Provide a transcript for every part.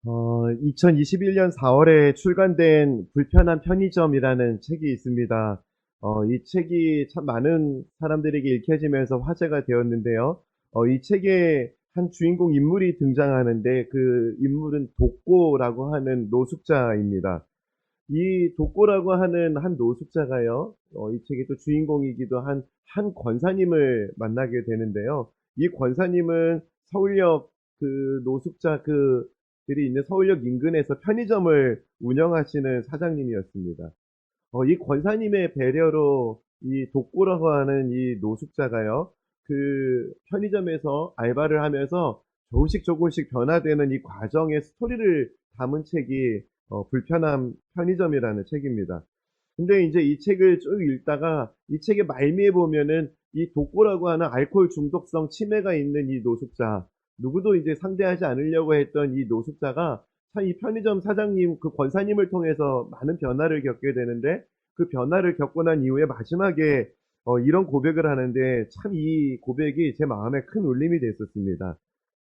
2021년 4월에 출간된 불편한 편의점이라는 책이 있습니다. 이 책이 참 많은 사람들에게 읽혀지면서 화제가 되었는데요. 이 책에 한 주인공 인물이 등장하는데 그 인물은 독고라고 하는 노숙자입니다. 이 독고라고 하는 한 노숙자가요, 이 책의 또 주인공이기도 한 권사님을 만나게 되는데요. 이 권사님은 서울역 그 노숙자 들이 있는 서울역 인근에서 편의점을 운영하시는 사장님이었습니다. 이 권사님의 배려로 이 독고라고 하는 이 노숙자가요, 그 편의점에서 알바를 하면서 조금씩 조금씩 변화되는 이 과정의 스토리를 담은 책이 불편한 편의점이라는 책입니다. 근데 이제 이 책을 쭉 읽다가 이 책의 말미에 보면은 이 독고라고 하는 알코올 중독성 치매가 있는 이 노숙자, 누구도 이제 상대하지 않으려고 했던 이 노숙자가 참 이 편의점 사장님 그 권사님을 통해서 많은 변화를 겪게 되는데, 그 변화를 겪고 난 이후에 마지막에 이런 고백을 하는데 참 이 고백이 제 마음에 큰 울림이 됐었습니다.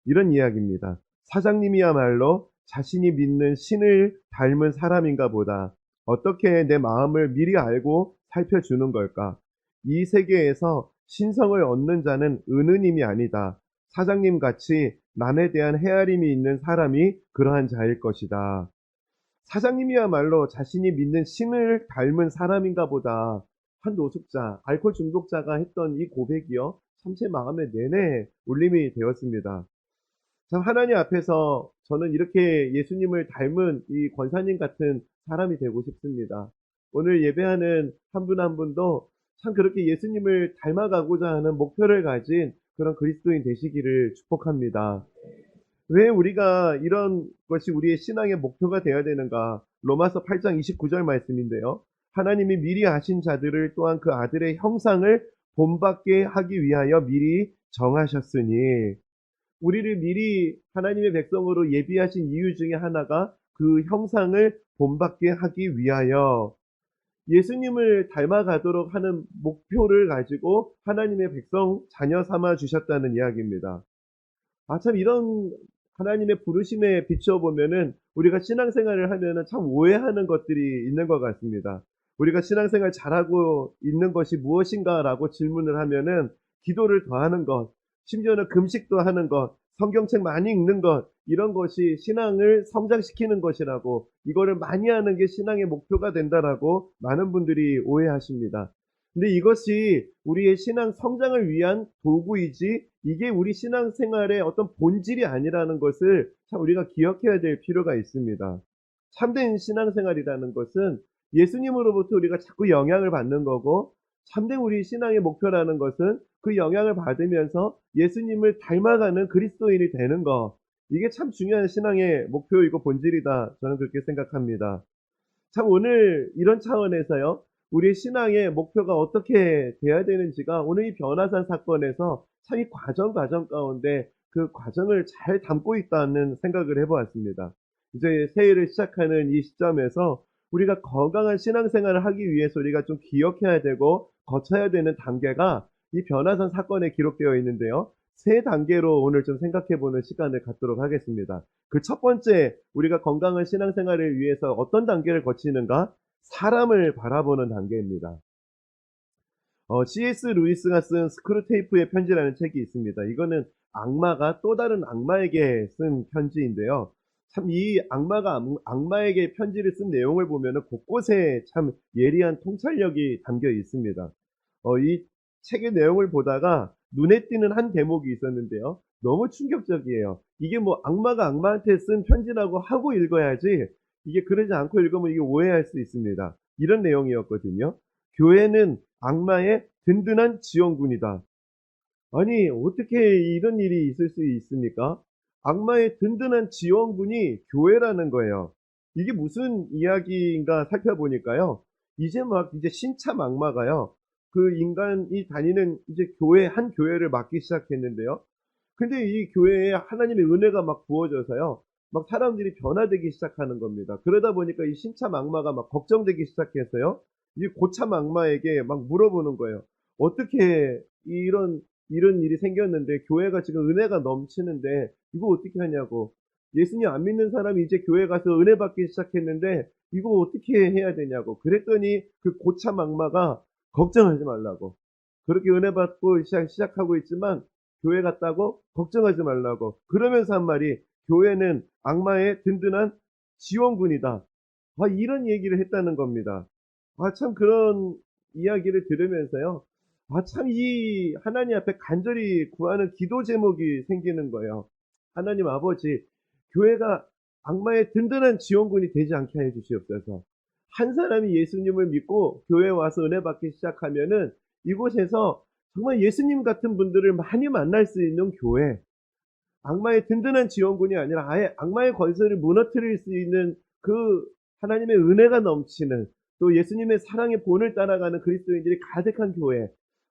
이런 이야기입니다. "사장님이야말로 자신이 믿는 신을 닮은 사람인가 보다. 어떻게 내 마음을 미리 알고 살펴주는 걸까? 이 세계에서 신성을 얻는 자는 은은임이 아니다. 사장님 같이 남에 대한 헤아림이 있는 사람이 그러한 자일 것이다." 사장님이야말로 자신이 믿는 신을 닮은 사람인가 보다. 한 노숙자, 알코올 중독자가 했던 이 고백이요, 참 제 마음에 내내 울림이 되었습니다. 참 하나님 앞에서 저는 이렇게 예수님을 닮은 이 권사님 같은 사람이 되고 싶습니다. 오늘 예배하는 한 분 한 분도 참 그렇게 예수님을 닮아가고자 하는 목표를 가진 그런 그리스도인 되시기를 축복합니다. 왜 우리가 이런 것이 우리의 신앙의 목표가 되어야 되는가? 로마서 8장 29절 말씀인데요. 하나님이 미리 아신 자들을 또한 그 아들의 형상을 본받게 하기 위하여 미리 정하셨으니, 우리를 미리 하나님의 백성으로 예비하신 이유 중에 하나가 그 형상을 본받게 하기 위하여 예수님을 닮아가도록 하는 목표를 가지고 하나님의 백성 자녀 삼아 주셨다는 이야기입니다. 참 이런 하나님의 부르심에 비추어 보면은 우리가 신앙생활을 하면은 참 오해하는 것들이 있는 것 같습니다. 우리가 신앙생활 잘하고 있는 것이 무엇인가라고 질문을 하면은 기도를 더하는 것, 심지어는 금식도 하는 것, 성경책 많이 읽는 것, 이런 것이 신앙을 성장시키는 것이라고, 이거를 많이 하는 게 신앙의 목표가 된다라고 많은 분들이 오해하십니다. 근데 이것이 우리의 신앙 성장을 위한 도구이지 이게 우리 신앙생활의 어떤 본질이 아니라는 것을 참 우리가 기억해야 될 필요가 있습니다. 참된 신앙생활이라는 것은 예수님으로부터 우리가 자꾸 영향을 받는 거고, 참된 우리 신앙의 목표라는 것은 그 영향을 받으면서 예수님을 닮아가는 그리스도인이 되는 것. 이게 참 중요한 신앙의 목표이고 본질이다. 저는 그렇게 생각합니다. 참 오늘 이런 차원에서요, 우리의 신앙의 목표가 어떻게 돼야 되는지가 오늘 이 변화산 사건에서 참 이 과정 가운데 그 과정을 잘 담고 있다는 생각을 해 보았습니다. 이제 새해를 시작하는 이 시점에서 우리가 건강한 신앙생활을 하기 위해서 우리가 좀 기억해야 되고 거쳐야 되는 단계가 이 변화산 사건에 기록되어 있는데요. 세 단계로 오늘 좀 생각해 보는 시간을 갖도록 하겠습니다. 그 첫 번째, 우리가 건강한 신앙생활을 위해서 어떤 단계를 거치는가? 사람을 바라보는 단계입니다. C.S. 루이스가 쓴 스크루테이프의 편지라는 책이 있습니다. 이거는 악마가 또 다른 악마에게 쓴 편지인데요. 참 이 악마가 악마에게 편지를 쓴 내용을 보면은 곳곳에 참 예리한 통찰력이 담겨 있습니다. 이 책의 내용을 보다가 눈에 띄는 한 대목이 있었는데요. 너무 충격적이에요. 이게 뭐 악마가 악마한테 쓴 편지라고 하고 읽어야지, 이게 그러지 않고 읽으면 이게 오해할 수 있습니다. 이런 내용이었거든요. 교회는 악마의 든든한 지원군이다. 아니, 어떻게 이런 일이 있을 수 있습니까? 악마의 든든한 지원군이 교회라는 거예요. 이게 무슨 이야기인가 살펴보니까요. 이제 신참 악마가요, 그 인간이 다니는 이제 한 교회를 맡기 시작했는데요. 근데 이 교회에 하나님의 은혜가 막 부어져서요, 막 사람들이 변화되기 시작하는 겁니다. 그러다 보니까 이 신참 악마가 막 걱정되기 시작해서요, 이 고참 악마에게 막 물어보는 거예요. 어떻게 이런 일이 생겼는데, 교회가 지금 은혜가 넘치는데 이거 어떻게 하냐고. 예수님 안 믿는 사람이 이제 교회 가서 은혜 받기 시작했는데 이거 어떻게 해야 되냐고. 그랬더니 그 고참 악마가 걱정하지 말라고. 그렇게 은혜 받고 시작하고 있지만 교회 갔다고 걱정하지 말라고. 그러면서 한 말이 교회는 악마의 든든한 지원군이다. 이런 얘기를 했다는 겁니다. 참 그런 이야기를 들으면서요. 참 이 하나님 앞에 간절히 구하는 기도 제목이 생기는 거예요. 하나님 아버지, 교회가 악마의 든든한 지원군이 되지 않게 해 주시옵소서. 한 사람이 예수님을 믿고 교회에 와서 은혜 받기 시작하면은 이곳에서 정말 예수님 같은 분들을 많이 만날 수 있는 교회, 악마의 든든한 지원군이 아니라 아예 악마의 권세를 무너뜨릴 수 있는 그 하나님의 은혜가 넘치는, 또 예수님의 사랑의 본을 따라가는 그리스도인들이 가득한 교회,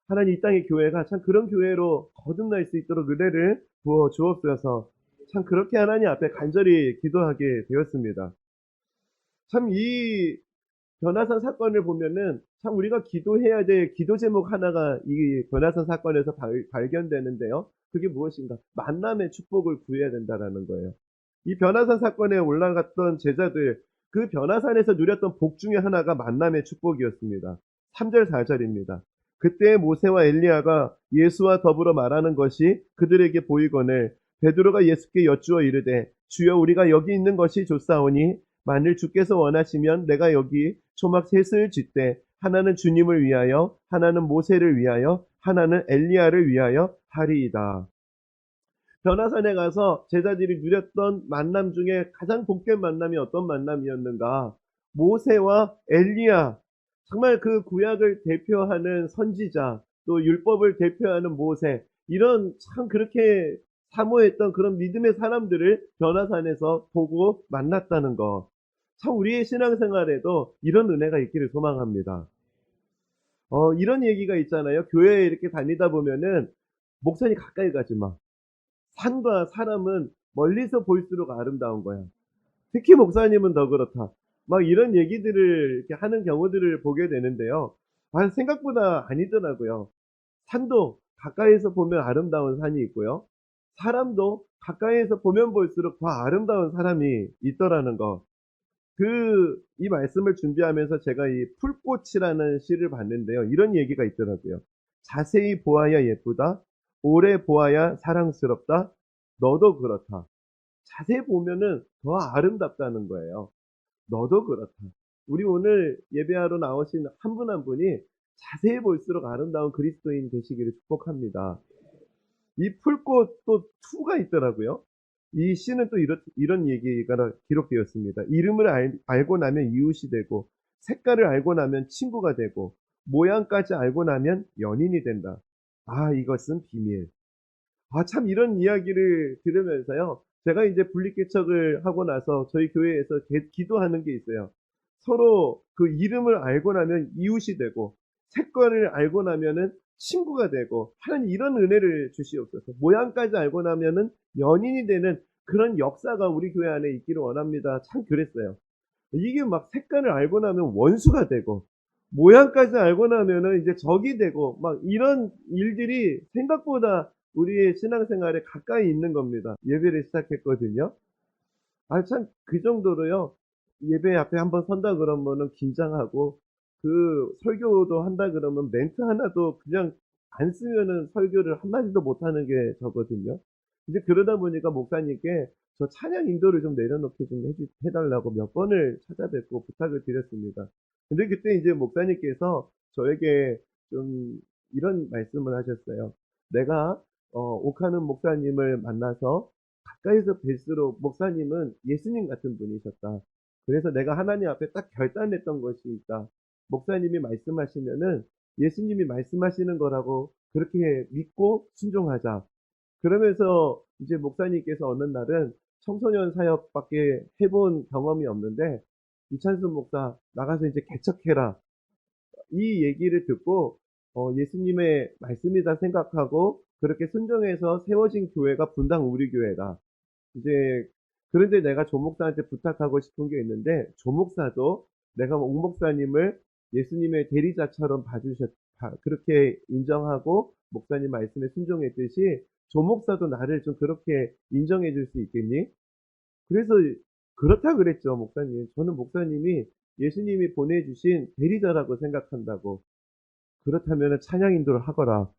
하나님 이 땅의 교회가 참 그런 교회로 거듭날 수 있도록 은혜를 부어 주옵소서. 참 그렇게 하나님 앞에 간절히 기도하게 되었습니다. 참 이 변화산 사건을 보면은 참 우리가 기도해야 될 기도 제목 하나가 이 변화산 사건에서 발견되는데요. 그게 무엇인가? 만남의 축복을 구해야 된다라는 거예요. 이 변화산 사건에 올라갔던 제자들, 그 변화산에서 누렸던 복 중에 하나가 만남의 축복이었습니다. 3절 4절입니다. 그때 모세와 엘리야가 예수와 더불어 말하는 것이 그들에게 보이거늘 베드로가 예수께 여쭈어 이르되 주여 우리가 여기 있는 것이 좋사오니 만일 주께서 원하시면 내가 여기 초막 셋을 짓되 하나는 주님을 위하여 하나는 모세를 위하여 하나는 엘리야를 위하여 하리이다. 변화산에 가서 제자들이 누렸던 만남 중에 가장 복된 만남이 어떤 만남이었는가? 모세와 엘리야, 정말 그 구약을 대표하는 선지자, 또 율법을 대표하는 모세, 이런 참 그렇게 사모했던 그런 믿음의 사람들을 변화산에서 보고 만났다는 거. 참 우리의 신앙생활에도 이런 은혜가 있기를 소망합니다. 이런 얘기가 있잖아요. 교회에 이렇게 다니다 보면은 목사님 가까이 가지 마. 산과 사람은 멀리서 볼수록 아름다운 거야. 특히 목사님은 더 그렇다. 막 이런 얘기들을 이렇게 하는 경우들을 보게 되는데요. 생각보다 아니더라고요. 산도 가까이서 보면 아름다운 산이 있고요. 사람도 가까이에서 보면 볼수록 더 아름다운 사람이 있더라는 거. 이 말씀을 준비하면서 제가 이 풀꽃이라는 시를 봤는데요. 이런 얘기가 있더라고요. 자세히 보아야 예쁘다. 오래 보아야 사랑스럽다. 너도 그렇다. 자세히 보면은 더 아름답다는 거예요. 너도 그렇다. 우리 오늘 예배하러 나오신 한 분 한 분이 자세히 볼수록 아름다운 그리스도인 되시기를 축복합니다. 이 풀꽃 또 투가 있더라고요. 이 시는 또 이런 얘기가 기록되었습니다. 이름을 알고 나면 이웃이 되고, 색깔을 알고 나면 친구가 되고, 모양까지 알고 나면 연인이 된다. 이것은 비밀. 참 이런 이야기를 들으면서요. 제가 이제 분리개척을 하고 나서 저희 교회에서 기도하는 게 있어요. 서로 그 이름을 알고 나면 이웃이 되고, 색깔을 알고 나면은 친구가 되고, 하나님 이런 은혜를 주시옵소서. 모양까지 알고 나면은 연인이 되는 그런 역사가 우리 교회 안에 있기를 원합니다. 참 그랬어요. 이게 막 색깔을 알고 나면 원수가 되고, 모양까지 알고 나면은 이제 적이 되고, 막 이런 일들이 생각보다 우리의 신앙생활에 가까이 있는 겁니다. 예배를 시작했거든요. 참 그 정도로요. 예배 앞에 한번 선다 그러면은 긴장하고, 그 설교도 한다 그러면 멘트 하나도 그냥 안 쓰면은 설교를 한마디도 못하는 게 저거든요. 이제 그러다 보니까 목사님께 저 찬양 인도를 좀 내려놓게 좀 해달라고 몇 번을 찾아뵙고 부탁을 드렸습니다. 근데 그때 이제 목사님께서 저에게 좀 이런 말씀을 하셨어요. 내가 옥하는 목사님을 만나서 가까이서 뵐수록 목사님은 예수님 같은 분이셨다. 그래서 내가 하나님 앞에 딱 결단했던 것이 있다. 목사님이 말씀하시면은 예수님이 말씀하시는 거라고 그렇게 믿고 순종하자. 그러면서 이제 목사님께서 어느 날은 청소년 사역밖에 해본 경험이 없는데 이찬수 목사 나가서 이제 개척해라. 이 얘기를 듣고 예수님의 말씀이다 생각하고 그렇게 순종해서 세워진 교회가 분당 우리 교회다. 이제 그런데 내가 조 목사한테 부탁하고 싶은 게 있는데 조 목사도 내가 옥 목사님을 예수님의 대리자처럼 그렇게 인정하고 목사님 말씀에 순종했듯이 조 목사도 나를 좀 그렇게 인정해 줄 수 있겠니? 그래서 그렇다 그랬죠, 목사님. 저는 목사님이 예수님이 보내주신 대리자라고 생각한다고. 그렇다면은 찬양 인도를 하거라.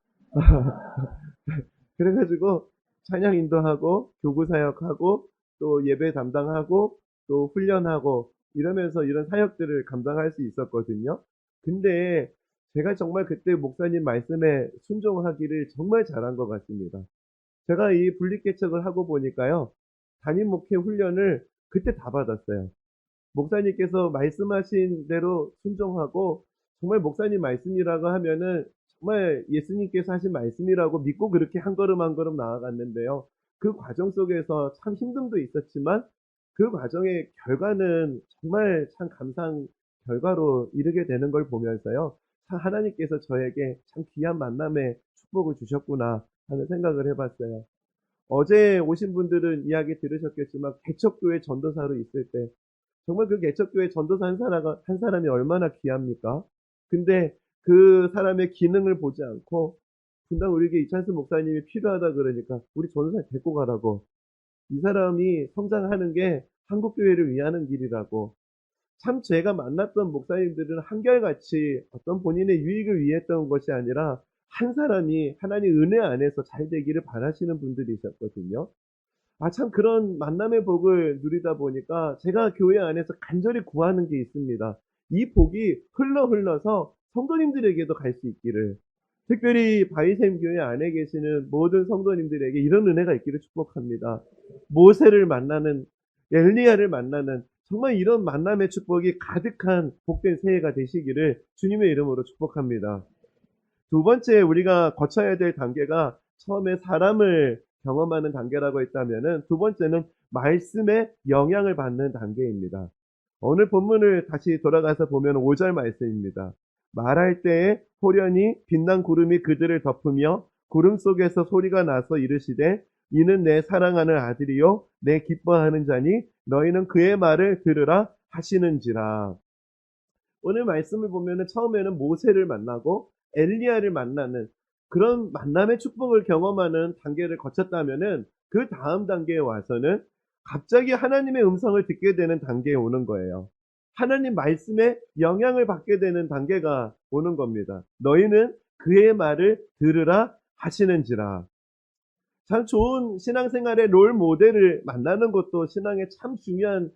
그래 가지고 찬양 인도하고 교구 사역하고 또 예배 담당하고 또 훈련하고 이러면서 이런 사역들을 감당할 수 있었거든요. 근데 제가 정말 그때 목사님 말씀에 순종하기를 정말 잘한 것 같습니다. 제가 이 분립개척을 하고 보니까요. 담임 목회 훈련을 그때 다 받았어요. 목사님께서 말씀하신 대로 순종하고 정말 목사님 말씀이라고 하면은 정말 예수님께서 하신 말씀이라고 믿고 그렇게 한 걸음 한 걸음 나아갔는데요. 그 과정 속에서 참 힘듦도 있었지만 그 과정의 결과는 정말 참 감사한 결과로 이르게 되는 걸 보면서요. 참 하나님께서 저에게 참 귀한 만남의 축복을 주셨구나 하는 생각을 해봤어요. 어제 오신 분들은 이야기 들으셨겠지만 개척교회 전도사로 있을 때 정말 그 개척교회 전도사 한 사람이 얼마나 귀합니까? 근데 그 사람의 기능을 보지 않고 분당 우리에게 이찬수 목사님이 필요하다 그러니까 우리 전도사 데리고 가라고. 이 사람이 성장하는 게 한국교회를 위하는 길이라고. 참 제가 만났던 목사님들은 한결같이 어떤 본인의 유익을 위했던 것이 아니라 한 사람이 하나님 은혜 안에서 잘 되기를 바라시는 분들이셨거든요. 참 그런 만남의 복을 누리다 보니까 제가 교회 안에서 간절히 구하는 게 있습니다. 이 복이 흘러서 성도님들에게도 갈 수 있기를. 특별히 바이샘 교회 안에 계시는 모든 성도님들에게 이런 은혜가 있기를 축복합니다. 모세를 만나는, 엘리야를 만나는 정말 이런 만남의 축복이 가득한 복된 새해가 되시기를 주님의 이름으로 축복합니다. 두 번째 우리가 거쳐야 될 단계가 처음에 사람을 경험하는 단계라고 했다면은 두 번째는 말씀의 영향을 받는 단계입니다. 오늘 본문을 다시 돌아가서 보면 5절 말씀입니다. 말할 때에 호련히 빛난 구름이 그들을 덮으며 구름 속에서 소리가 나서 이르시되 이는 내 사랑하는 아들이요 내 기뻐하는 자니 너희는 그의 말을 들으라 하시는지라. 오늘 말씀을 보면은 처음에는 모세를 만나고 엘리야를 만나는 그런 만남의 축복을 경험하는 단계를 거쳤다면은 그 다음 단계에 와서는 갑자기 하나님의 음성을 듣게 되는 단계에 오는 거예요. 하나님 말씀에 영향을 받게 되는 단계가 오는 겁니다. 너희는 그의 말을 들으라 하시는지라. 참 좋은 신앙생활의 롤 모델을 만나는 것도 신앙의 참 중요한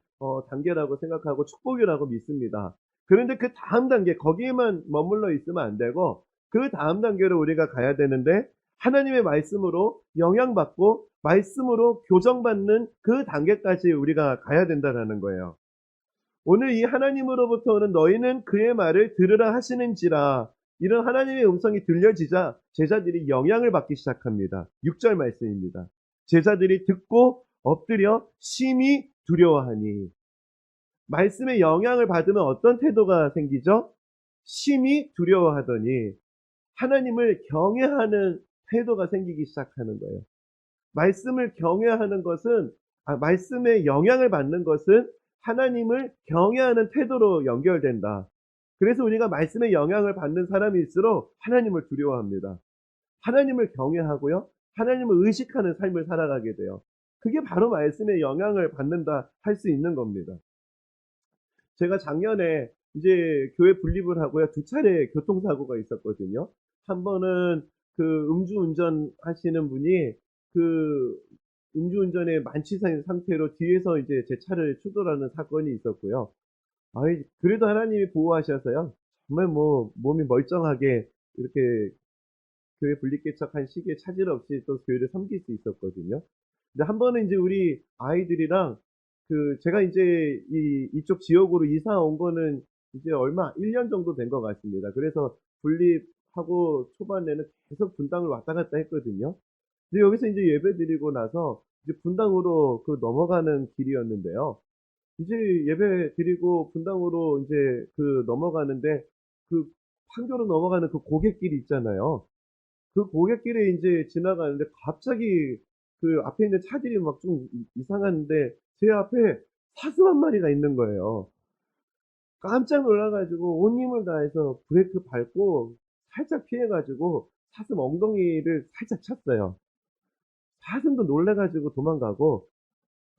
단계라고 생각하고 축복이라고 믿습니다. 그런데 그 다음 단계 거기에만 머물러 있으면 안 되고 그 다음 단계로 우리가 가야 되는데 하나님의 말씀으로 영향받고 말씀으로 교정받는 그 단계까지 우리가 가야 된다는 거예요. 오늘 이 하나님으로부터 오는 너희는 그의 말을 들으라 하시는지라 이런 하나님의 음성이 들려지자 제자들이 영향을 받기 시작합니다. 6절 말씀입니다. 제자들이 듣고 엎드려 심히 두려워하니 말씀의 영향을 받으면 어떤 태도가 생기죠? 심히 두려워하더니 하나님을 경외하는 태도가 생기기 시작하는 거예요. 말씀을 경외하는 것은 말씀의 영향을 받는 것은 하나님을 경외하는 태도로 연결된다. 그래서 우리가 말씀의 영향을 받는 사람일수록 하나님을 두려워합니다. 하나님을 경외하고요. 하나님을 의식하는 삶을 살아가게 돼요. 그게 바로 말씀의 영향을 받는다 할 수 있는 겁니다. 제가 작년에 이제 교회 분립을 하고요. 두 차례 교통사고가 있었거든요. 한 번은 그 음주운전 하시는 분이 그 음주운전에 만취된 상태로 뒤에서 이제 제 차를 추돌하는 사건이 있었고요. 그래도 하나님이 보호하셔서요. 정말 뭐 몸이 멀쩡하게 이렇게 교회 분립개척한 시기에 차질 없이 또 교회를 섬길 수 있었거든요. 근데 한 번은 이제 우리 아이들이랑 제가 이제 이쪽 지역으로 이사 온 거는 이제 얼마 1년 정도 된 것 같습니다. 그래서 분립하고 초반에는 계속 분당을 왔다 갔다 했거든요. 근데 여기서 이제 예배 드리고 나서 이제 분당으로 넘어가는 길이었는데요. 이제 예배 드리고 분당으로 이제 넘어가는데 그 판교로 넘어가는 그 고갯길이 있잖아요. 그 고갯길에 이제 지나가는데 갑자기 그 앞에 있는 차들이 막 좀 이상한데 제 앞에 사슴 한 마리가 있는 거예요. 깜짝 놀라 가지고 온 힘을 다해서 브레이크 밟고 살짝 피해 가지고 사슴 엉덩이를 살짝 쳤어요. 사슴도 놀라 가지고 도망가고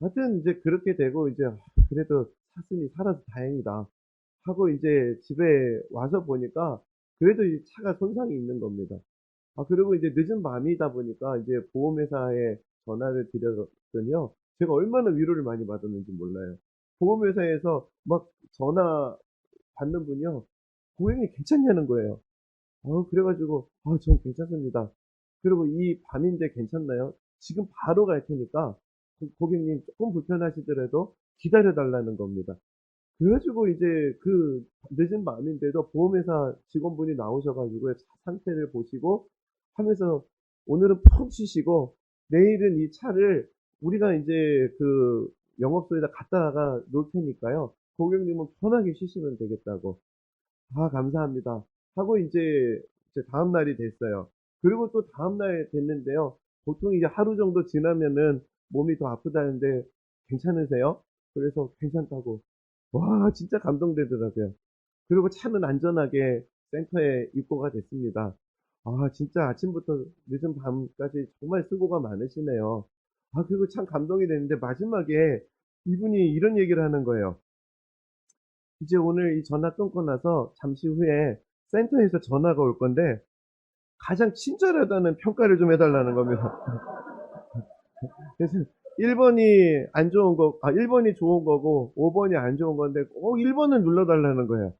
하여튼 이제 그렇게 되고 이제 '그래도 사슴이 살아서 다행이다.' 하고 인제 집에 와서 보니까 그래도 이 차가 손상이 있는 겁니다. 그리고 이제 늦은 밤이다 보니까 이제 보험회사에 전화를 드렸더니요. 제가 얼마나 위로를 많이 받았는지 몰라요. 보험회사에서 막 전화 받는 분이요. 고객님 괜찮냐는 거예요. 그래 가지고 전 괜찮습니다. 그리고 "이 밤인데 괜찮나요? 지금 바로 갈 테니까 고객님 쪼끔 불편하시더라도 기다려 달라."는 겁니다. 그래 가지고 이제 그 늦은 밤인데도 보험회사 직원분이 나오셔 가지고요. 차 상태를 보시고 하면서 "오늘은 푹 쉬시고 내일은 이 차를 우리가 인제 그 영업소에다 갖다가 놓을 테니까요. 고객님은 편하게 쉬시면 되겠다."고 감사합니다." 하고 이제 다음 날이 됐어요. 그리고 또 다음 날 됐는데요. 보통 이제 하루 정도 지나면은 몸이 더 아프다는데 "괜찮으세요?" 그래서 괜찮다고. 와 진짜 감동되더라고요. 그리고 차는 안전하게 센터에 입고가 됐습니다. 진짜 아침부터 늦은 밤까지 정말 수고가 많으시네요. 그리고 참 감동이 됐는데 마지막에 이분이 이런 얘기를 하는 거예요. 이제 오늘 이 전화 끊고 나서 잠시 후에 센터에서 전화가 올 건데 가장 친절하다는 평가를 좀 해 달라는 겁니다. 그래서 1 번이 안 좋은 거 1 번이 좋은 거고 5 번이 안 좋은 건데 꼭 1 번을 눌러 달라는 거예요.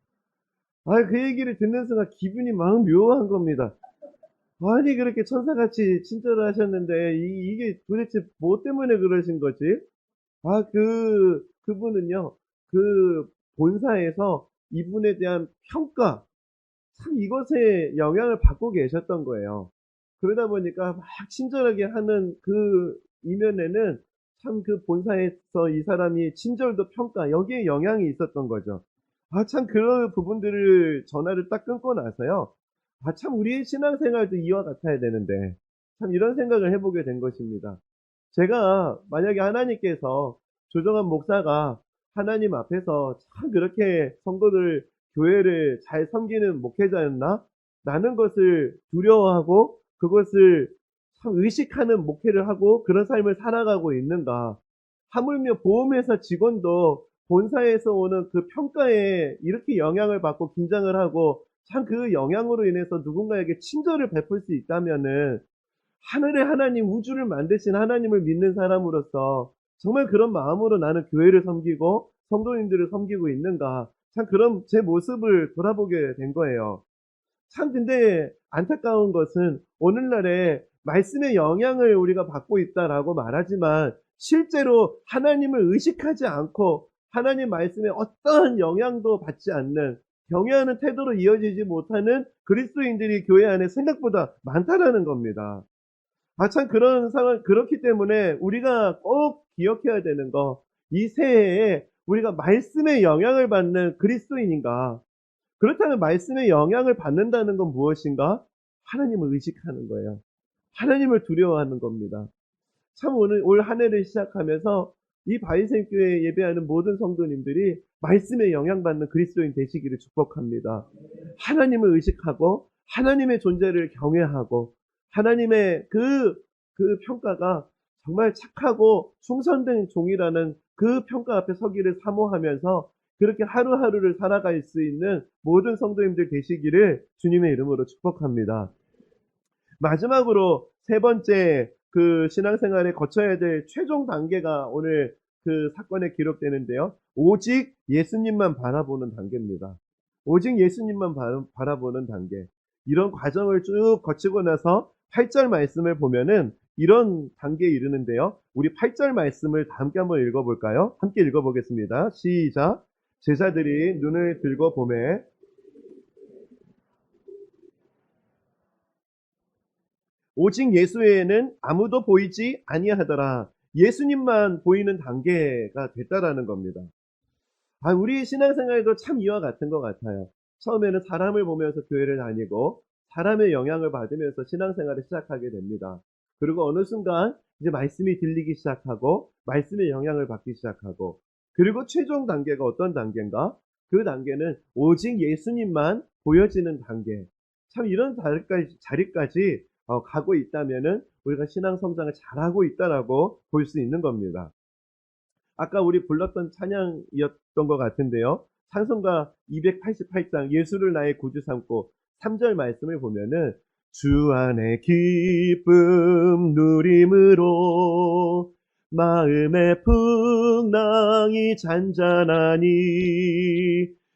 그 얘기를 듣는 순간 기분이 막 묘한 겁니다. 아니 그렇게 천사같이 친절하셨는데 이게 도대체 뭐 때문에 그러신 거지? 그분은요. 그 본사에서 이분에 대한 평가 참 이것에 영향을 받고 계셨던 거예요. 그러다 보니까 막 친절하게 하는 그 이면에는 참 그 본사에서 이 사람이 친절도 평가 여기에 영향이 있었던 거죠. 참 그런 부분들을 전화를 딱 끊고 나서요. 참 우리의 신앙생활도 이와 같아야 되는데 참 이런 생각을 해 보게 된 것입니다. 제가 만약에 하나님께서 조정한 목사가 하나님 앞에서 참 그렇게 성도들 교회를 잘 섬기는 목회자였나? 라는 것을 두려워하고 그것을 참 의식하는 목회를 하고 그런 삶을 살아가고 있는가? 하물며 보험회사 직원도 본사에서 오는 그 평가에 이렇게 영향을 받고 긴장을 하고 참 그 영향으로 인해서 누군가에게 친절을 베풀 수 있다면은 하늘의 하나님 우주를 만드신 하나님을 믿는 사람으로서 정말 그런 마음으로 나는 교회를 섬기고 성도님들을 섬기고 있는가 참 그런 제 모습을 돌아보게 된 거예요. 참 근데 안타까운 것은 오늘날에 말씀의 영향을 우리가 받고 있다라고 말하지만 실제로 하나님을 의식하지 않고 하나님 말씀에 어떠한 영향도 받지 않는 경외하는 태도로 이어지지 못하는 그리스도인들이 교회 안에 생각보다 많다라는 겁니다. 참 그런 상황 그렇기 때문에 우리가 꼭 기억해야 되는 거 이 새해에 우리가 말씀의 영향을 받는 그리스도인인가? 그렇다면 말씀의 영향을 받는다는 건 무엇인가? 하나님을 의식하는 거예요. 하나님을 두려워하는 겁니다. 참 오늘 올 한 해를 시작하면서 이 바위샘 교회에 예배하는 모든 성도님들이 말씀에 영향받는 그리스도인 되시기를 축복합니다. 하나님을 의식하고 하나님의 존재를 경외하고 하나님의 그 평가가 정말 착하고 충성된 종이라는 그 평가 앞에 서기를 사모하면서 그렇게 하루하루를 살아갈 수 있는 모든 성도님들 되시기를 주님의 이름으로 축복합니다. 마지막으로 세 번째 그 신앙생활에 거쳐야 될 최종 단계가 오늘 그 사건에 기록되는데요. 오직 예수님만 바라보는 단계입니다. 오직 예수님만 바라보는 단계. 이런 과정을 쭉 거치고 나서 8절 말씀을 보면은 이런 단계에 이르는데요. 우리 8절 말씀을 다 함께 한번 읽어 볼까요? 함께 읽어 보겠습니다. 시작. 제자들이 눈을 들고 보매 오직 예수 외에는 아무도 보이지 아니하더라. 예수님만 보이는 단계가 됐다라는 겁니다. 우리 신앙생활도 참 이와 같은 것 같아요. 처음에는 사람을 보면서 교회를 다니고 사람의 영향을 받으면서 신앙생활을 시작하게 됩니다. 그리고 어느 순간 이제 말씀이 들리기 시작하고 말씀의 영향을 받기 시작하고 그리고 최종 단계가 어떤 단계인가? 그 단계는 오직 예수님만 보여지는 단계. 참 이런 자리까지 가고 있다면은 우리가 신앙 성장을 잘하고 있다라고 볼 수 있는 겁니다. 아까 우리 불렀던 찬양이었던 것 같은데요. 찬송가 288장 예수를 나의 구주 삼고 3절 말씀을 보면은 주 안에 기쁨 누림으로 마음의 풍랑이 잔잔하니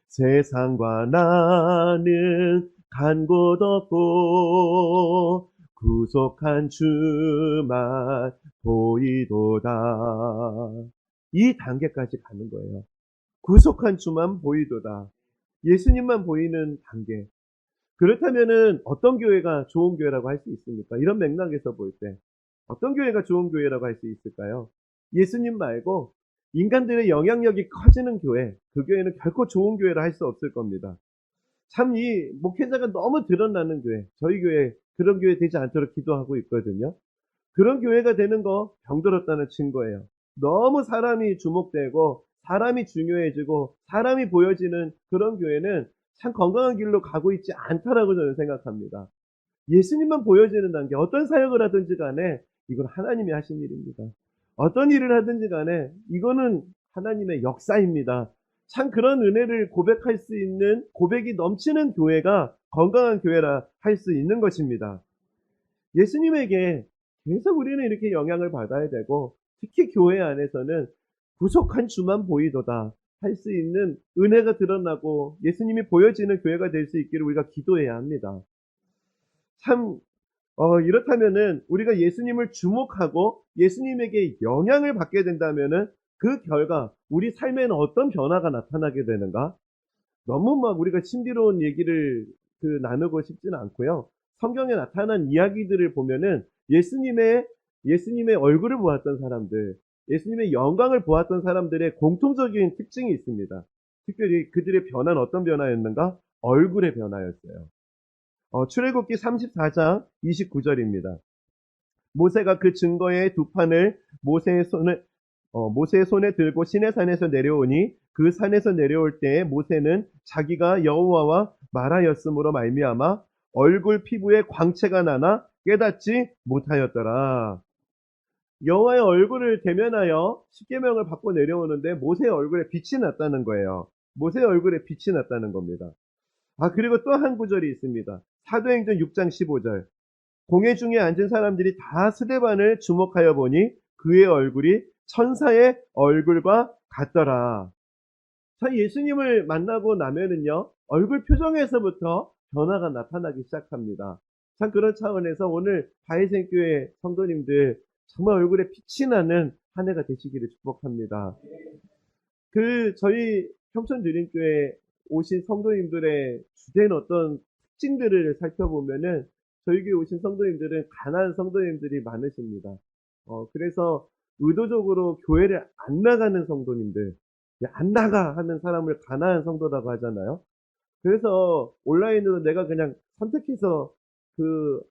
세상과 나는 간 곳 없고 구속한 주만 보이도다. 이 단계까지 가는 거예요. 구속한 주만 보이도다. 예수님만 보이는 단계. 그렇다면은 어떤 교회가 좋은 교회라고 할 수 있습니까? 이런 맥락에서 볼 때 어떤 교회가 좋은 교회라고 할 수 있을까요? 예수님 말고 인간들의 영향력이 커지는 교회, 그 교회는 결코 좋은 교회라 할 수 없을 겁니다. 참 이 목회자가 너무 드러나는 교회, 저희 교회 그런 교회 되지 않도록 기도하고 있거든요. 그런 교회가 되는 거 병들었다는 증거예요. 너무 사람이 주목되고 사람이 중요해지고 사람이 보여지는 그런 교회는 참 건강한 길로 가고 있지 않다라고 저는 생각합니다. 예수님만 보여지는 단계, 어떤 사역을 하든지 간에 이건 하나님이 하신 일입니다. 어떤 일을 하든지 간에 이거는 하나님의 역사입니다. 참 그런 은혜를 고백할 수 있는 고백이 넘치는 교회가 건강한 교회라 할 수 있는 것입니다. 예수님에게 계속 우리는 이렇게 영향을 받아야 되고 특히 교회 안에서는 구속한 주만 보이도다 할 수 있는 은혜가 드러나고 예수님이 보여지는 교회가 될 수 있기를 우리가 기도해야 합니다. 참 이렇다면은 우리가 예수님을 주목하고 예수님에게 영향을 받게 된다면은 그 결과 우리 삶에는 어떤 변화가 나타나게 되는가? 너무 막 우리가 신비로운 얘기를 나누고 싶지는 않고요. 성경에 나타난 이야기들을 보면은 예수님의 얼굴을 보았던 사람들, 예수님의 영광을 보았던 사람들의 공통적인 특징이 있습니다. 특별히 그들의 변화는 어떤 변화였는가? 얼굴의 변화였어요. 출애굽기 34장 29절입니다. 모세가 그 증거의 두 판을 모세의 손에 들고 시내산에서 내려오니 그 산에서 내려올 때에 모세는 자기가 여호와와 말하였으므로 말미암아 얼굴 피부에 광채가 나나 깨닫지 못하였더라. 여호와의 얼굴을 대면하여 십계명을 받고 내려오는데 모세의 얼굴에 빛이 났다는 거예요. 모세의 얼굴에 빛이 났다는 겁니다. 그리고 또 한 구절이 있습니다. 사도행전 6장 15절. 공회 중에 앉은 사람들이 다 스데반을 주목하여 보니 그의 얼굴이 천사의 얼굴과 같더라. 자, 예수님을 만나고 나면은요, 얼굴 표정에서부터 변화가 나타나기 시작합니다. 참 그런 차원에서 오늘 바이생교회 성도님들 정말 얼굴에 빛이 나는 한 해가 되시기를 축복합니다. 저희 평촌드림교회 오신 성도님들의 주된 어떤 특징들을 살펴보면은 저희 교회 오신 성도님들은 가난한 성도님들이 많으십니다. 그래서 의도적으로 교회를 안 나가는 성도님들, 안 나가 하는 사람을 가난한 성도라고 하잖아요. 그래서 온라인으로 내가 그냥 선택해서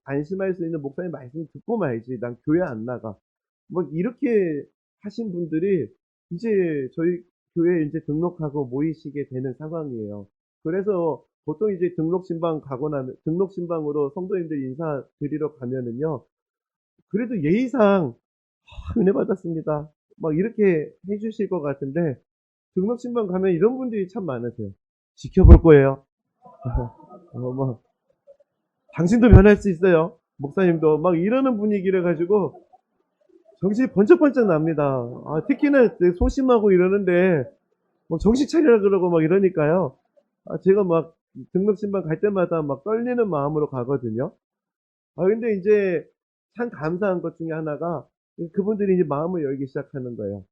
안심할 수 있는 목사님 말씀 듣고 말지, 난 교회 안 나가. 뭐 이렇게 하신 분들이 이제 저희 교회에 이제 등록하고 모이시게 되는 상황이에요. 그래서 보통 이제 등록 신방으로 성도님들 인사드리러 가면은요, 그래도 예의상 은혜 받았습니다, 막 이렇게 해주실 것 같은데 등록 신방 가면 이런 분들이 참 많으세요. 지켜볼 거예요. 뭐 당신도 변할 수 있어요, 목사님도, 막 이러는 분위기를 가지고 정신이 번쩍번쩍 납니다. 특히나 소심하고 이러는데 뭐 정신 차리라 그러고 막 이러니까요. 제가 막 등록 신방 갈 때마다 막 떨리는 마음으로 가거든요. 근데 이제 참 감사한 것 중에 하나가 그분들이 이제 마음을 열기 시작하는 거예요.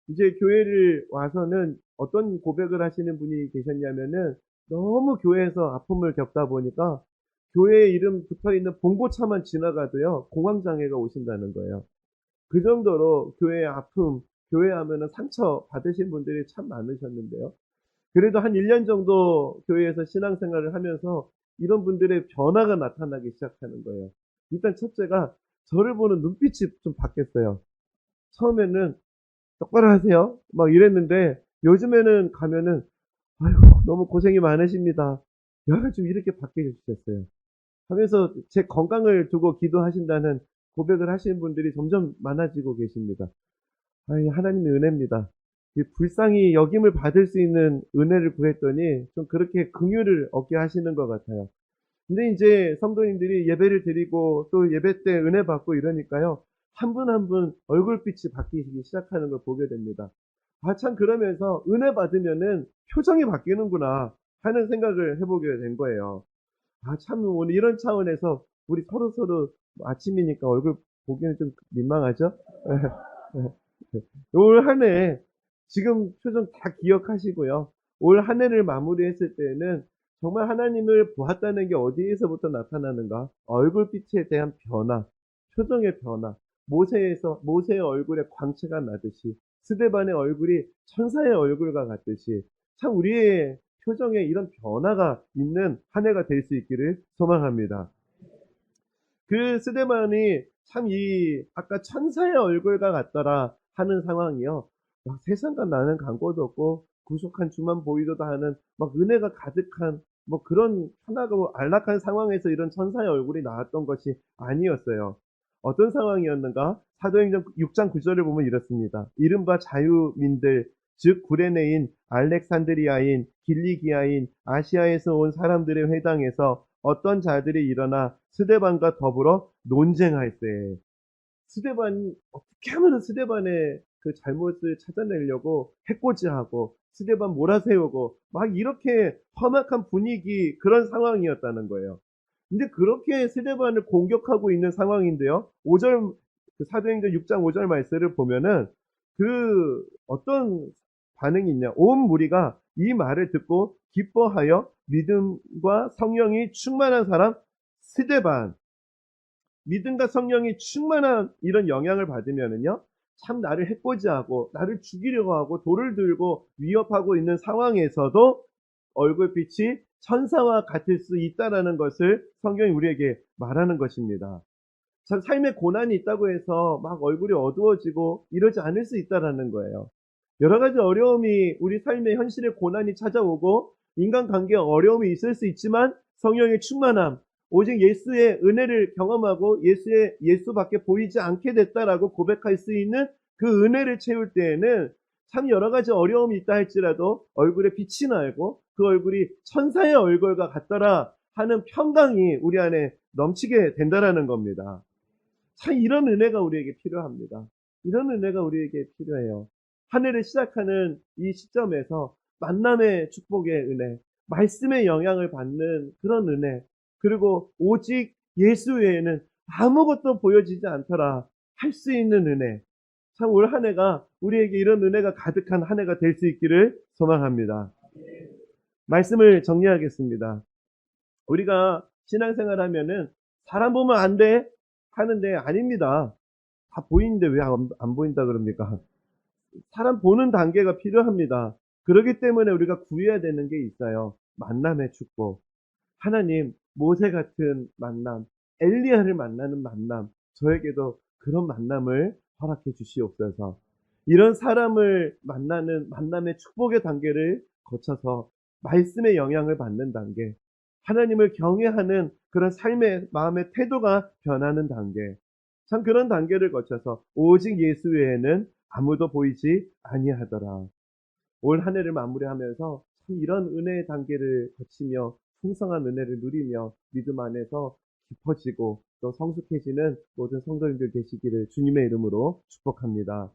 이제 교회를 와서는 어떤 고백을 하시는 분이 계셨냐면은 너무 교회에서 아픔을 겪다 보니까 교회에 이름 붙어 있는 봉고차만 지나가도요, 공황장애가 오신다는 거예요. 그 정도로 교회의 아픔, 교회 하면은 상처 받으신 분들이 참 많으셨는데요. 그래도 한 1년 정도 교회에서 신앙생활을 하면서 이런 분들의 변화가 나타나기 시작하는 거예요. 일단 첫째가 저를 보는 눈빛이 좀 바뀌었어요. 처음에는 똑바로 하세요, 막 이랬는데 요즘에는 가면은 아이고 너무 고생이 많으십니다, 여가 좀 이렇게 바뀌어주셨어요 하면서 제 건강을 두고 기도하신다는 고백을 하시는 분들이 점점 많아지고 계십니다. 아이, 하나님의 은혜입니다. 이 불쌍히 여김을 받을 수 있는 은혜를 구했더니 좀 그렇게 긍휼을 얻게 하시는 것 같아요. 근데 이제 성도님들이 예배를 드리고 또 예배 때 은혜 받고 이러니까요. 한 분 한 분 얼굴빛이 바뀌기 시작하는 걸 보게 됩니다. 아, 참, 그러면서 은혜 받으면은 표정이 바뀌는구나 하는 생각을 해보게 된 거예요. 아, 참, 오늘 이런 차원에서 우리 서로서로 아침이니까 얼굴 보기는 좀 민망하죠? 올 한 해 지금 표정 다 기억하시고요. 올 한 해를 마무리했을 때에는 정말 하나님을 보았다는 게 어디에서부터 나타나는가? 얼굴빛에 대한 변화, 표정의 변화, 모세의 얼굴에 광채가 나듯이 스데반의 얼굴이 천사의 얼굴과 같듯이 참 우리의 표정에 이런 변화가 있는 한 해가 될 수 있기를 소망합니다. 그 스데반이 참 아까 천사의 얼굴과 같더라 하는 상황이요. 막 세상과 나는 관계도 없고 구속한 주만 보이도다 하는 막 은혜가 가득한 뭐 그런 편하고 안락한 상황에서 이런 천사의 얼굴이 나왔던 것이 아니었어요. 어떤 상황이었는가? 사도행전 6장 9절을 보면 이렇습니다. 이른바 자유민들, 즉 구레네인, 알렉산드리아인, 길리기아인, 아시아에서 온 사람들의 회당에서 어떤 자들이 일어나 스데반과 더불어 논쟁할세. 스데반이 어떻게 하면 스데반의 그 잘못을 찾아내려고 해코지하고 스데반 몰아세우고 막 이렇게 험악한 분위기 그런 상황이었다는 거예요. 근데 그렇게 스데반을 공격하고 있는 상황인데요. 5절 사도행전 6장 5절 말씀을 보면은 그 어떤 반응이 있냐? 온 무리가 이 말을 듣고 기뻐하여 믿음과 성령이 충만한 사람 스데반, 믿음과 성령이 충만한 이런 영향을 받으면은요, 참 나를 해코지하고 나를 죽이려고 하고 돌을 들고 위협하고 있는 상황에서도 얼굴빛이 천사와 같을 수 있다라는 것을 성경이 우리에게 말하는 것입니다. 참 삶에 고난이 있다고 해서 막 얼굴이 어두워지고 이러지 않을 수 있다라는 거예요. 여러 가지 어려움이 우리 삶의 현실에 고난이 찾아오고 인간관계에 어려움이 있을 수 있지만 성령의 충만함, 오직 예수의 은혜를 경험하고 예수밖에 보이지 않게 됐다라고 고백할 수 있는 그 은혜를 채울 때에는 참 여러 가지 어려움이 있다 할지라도 얼굴에 빛이 나고 그 얼굴이 천사의 얼굴과 같더라 하는 평강이 우리 안에 넘치게 된다라는 겁니다. 참 이런 은혜가 우리에게 필요합니다. 이런 은혜가 우리에게 필요해요. 한 해를 시작하는 이 시점에서 만남의 축복의 은혜, 말씀의 영향을 받는 그런 은혜, 그리고 오직 예수 외에는 아무것도 보여지지 않더라 할 수 있는 은혜. 참 올 한 해가 우리에게 이런 은혜가 가득한 한 해가 될 수 있기를 소망합니다. 말씀을 정리하겠습니다. 우리가 신앙생활 하면은 사람 보면 안 돼 하는데 아닙니다. 다 보이는데 왜 안 보인다 그럽니까? 사람 보는 단계가 필요합니다. 그렇기 때문에 우리가 구해야 되는 게 있어요. 만남의 축복. 하나님, 모세 같은 만남, 엘리야를 만나는 만남, 저에게도 그런 만남을 허락해 주시옵소서. 이런 사람을 만나는 만남의 축복의 단계를 거쳐서 말씀의 영향을 받는 단계, 하나님을 경외하는 그런 삶의 마음의 태도가 변하는 단계, 참 그런 단계를 거쳐서 오직 예수 외에는 아무도 보이지 아니하더라. 올 한 해를 마무리하면서 참 이런 은혜의 단계를 거치며 풍성한 은혜를 누리며 믿음 안에서 깊어지고 또 성숙해지는 모든 성도님들 되시기를 주님의 이름으로 축복합니다.